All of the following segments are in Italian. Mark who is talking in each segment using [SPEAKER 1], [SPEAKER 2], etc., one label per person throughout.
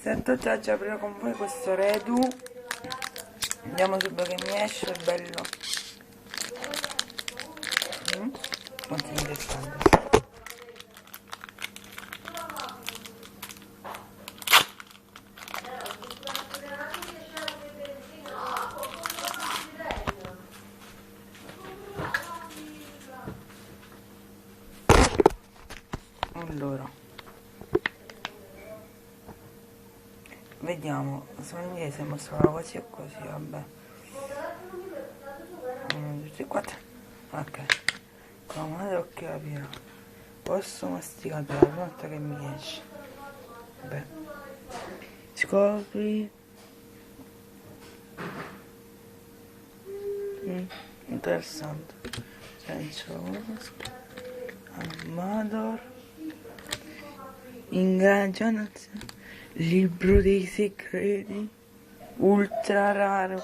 [SPEAKER 1] Sento già aprire con voi questo redu. Vediamo subito che mi esce, è bello. Quanto interessante. Allora, vediamo, sono inglese, mostrano così e così, vabbè. 1, 2, 3, 4. Ok, con una d'occhio capire. Posso masticare la prima volta che mi esce. Beh, scopri. Interessante. Senso Amador. Ingaggio nazionale. Libro dei segreti. Ultra raro.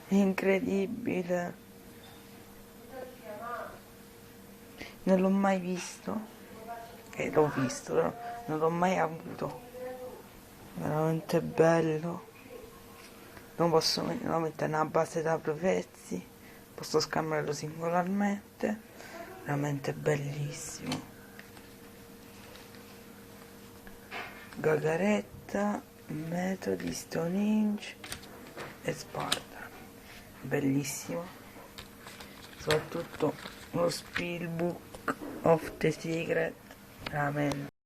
[SPEAKER 1] Incredibile. Non l'ho mai visto. L'ho visto, però non l'ho mai avuto. Veramente bello. Non posso mettere una base da prezzi. Posso scambiarlo singolarmente. Veramente bellissimo. Gagaretta, metodi, Stonehenge e Sparta. Bellissimo. Soprattutto lo Spielbook of the Secret. Veramente.